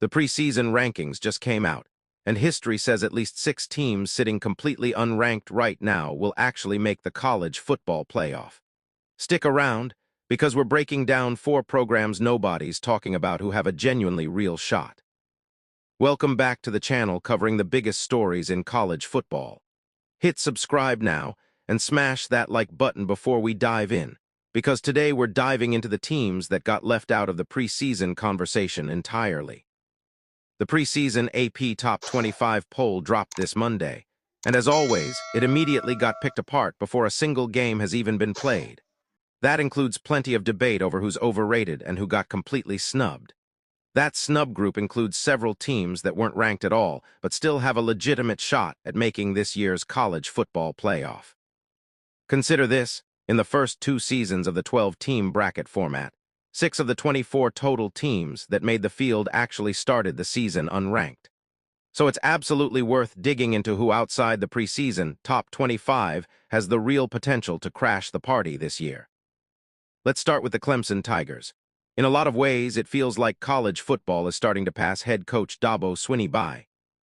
The preseason rankings just came out, and history says at least 6 teams sitting completely unranked right now will actually make the college football playoff. Stick around, because we're breaking down 4 programs nobody's talking about who have a genuinely real shot. Welcome back to the channel covering the biggest stories in college football. Hit subscribe now and smash that like button before we dive in, because today we're diving into the teams that got left out of the preseason conversation entirely. The preseason AP Top 25 poll dropped this Monday, and as always, it immediately got picked apart before a single game has even been played. That includes plenty of debate over who's overrated and who got completely snubbed. That snub group includes several teams that weren't ranked at all, but still have a legitimate shot at making this year's college football playoff. Consider this: in the first 2 seasons of the 12-team bracket format, 6 of the 24 total teams that made the field actually started the season unranked. So it's absolutely worth digging into who outside the preseason top 25 has the real potential to crash the party this year. Let's start with the Clemson Tigers. In a lot of ways, it feels like college football is starting to pass head coach Dabo Swinney by.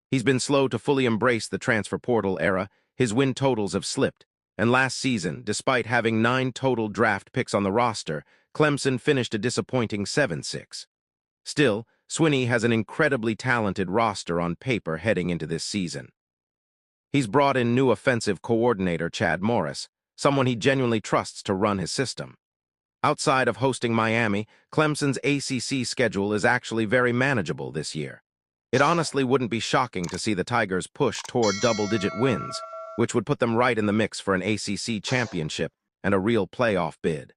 He's been slow to fully embrace the transfer portal era, his win totals have slipped, and last season, despite having 9 total draft picks on the roster, Clemson finished a disappointing 7-6. Still, Swinney has an incredibly talented roster on paper heading into this season. He's brought in new offensive coordinator Chad Morris, someone he genuinely trusts to run his system. Outside of hosting Miami, Clemson's ACC schedule is actually very manageable this year. It honestly wouldn't be shocking to see the Tigers push toward double-digit wins, which would put them right in the mix for an ACC championship and a real playoff bid.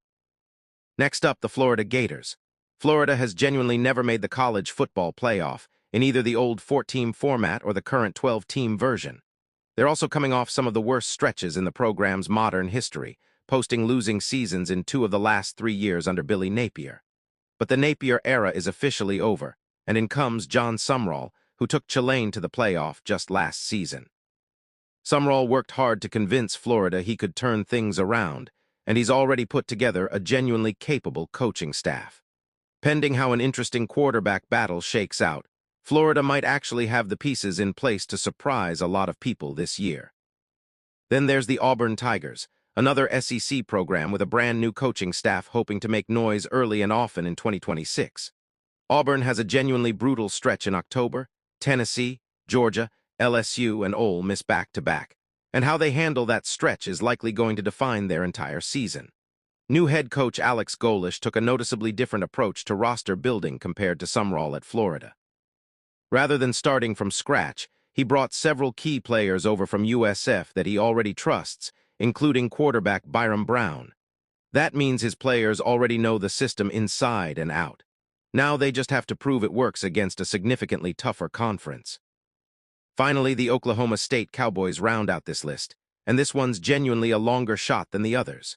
Next up, the Florida Gators. Florida has genuinely never made the college football playoff in either the old 4-team format or the current 12-team version. They're also coming off some of the worst stretches in the program's modern history, posting losing seasons in 2 of the last 3 years under Billy Napier. But the Napier era is officially over, and in comes John Sumrall, who took Tulane to the playoff just last season. Sumrall worked hard to convince Florida he could turn things around, and he's already put together a genuinely capable coaching staff. Pending how an interesting quarterback battle shakes out, Florida might actually have the pieces in place to surprise a lot of people this year. Then there's the Auburn Tigers, another SEC program with a brand new coaching staff hoping to make noise early and often in 2026. Auburn has a genuinely brutal stretch in October: Tennessee, Georgia, LSU, and Ole Miss back-to-back, and how they handle that stretch is likely going to define their entire season. New head coach Alex Golesh took a noticeably different approach to roster building compared to Sumrall at Florida. Rather than starting from scratch, he brought several key players over from USF that he already trusts, including quarterback Byram Brown. That means his players already know the system inside and out. Now they just have to prove it works against a significantly tougher conference. Finally, the Oklahoma State Cowboys round out this list, and this one's genuinely a longer shot than the others.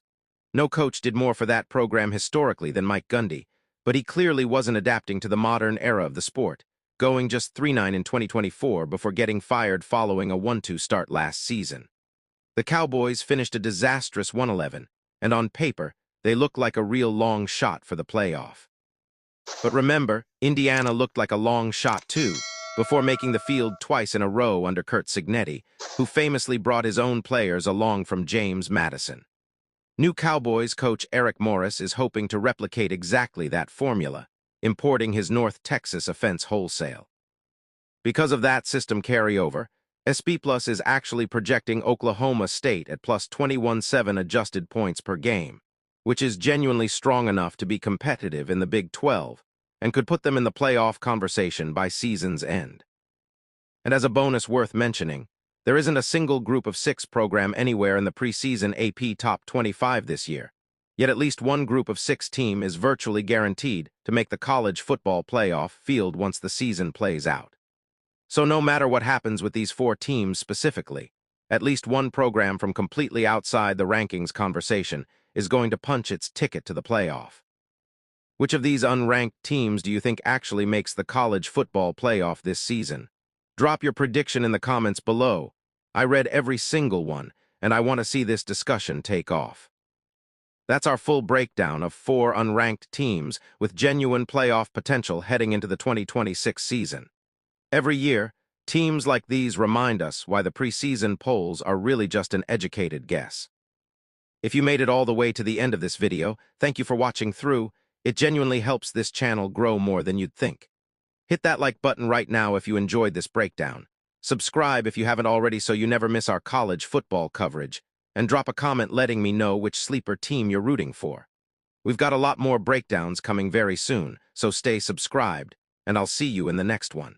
No coach did more for that program historically than Mike Gundy, but he clearly wasn't adapting to the modern era of the sport, going just 3-9 in 2024 before getting fired following a 1-2 start last season. The Cowboys finished a disastrous 1-11, and on paper, they look like a real long shot for the playoff. But remember, Indiana looked like a long shot too, before making the field twice in a row under Curt Cignetti, who famously brought his own players along from James Madison. New Cowboys coach Eric Morris is hoping to replicate exactly that formula, importing his North Texas offense wholesale. Because of that system carryover, SP Plus is actually projecting Oklahoma State at plus 21.7 adjusted points per game, which is genuinely strong enough to be competitive in the Big 12, and could put them in the playoff conversation by season's end. And as a bonus worth mentioning, there isn't a single Group of 6 program anywhere in the preseason AP Top 25 this year, yet at least one Group of 6 team is virtually guaranteed to make the college football playoff field once the season plays out. So no matter what happens with these 4 teams specifically, at least one program from completely outside the rankings conversation is going to punch its ticket to the playoff. Which of these unranked teams do you think actually makes the college football playoff this season? Drop your prediction in the comments below. I read every single one, and I want to see this discussion take off. That's our full breakdown of 4 unranked teams with genuine playoff potential heading into the 2026 season. Every year, teams like these remind us why the preseason polls are really just an educated guess. If you made it all the way to the end of this video, thank you for watching through. It genuinely helps this channel grow more than you'd think. Hit that like button right now if you enjoyed this breakdown. Subscribe if you haven't already so you never miss our college football coverage. And drop a comment letting me know which sleeper team you're rooting for. We've got a lot more breakdowns coming very soon, so stay subscribed, and I'll see you in the next one.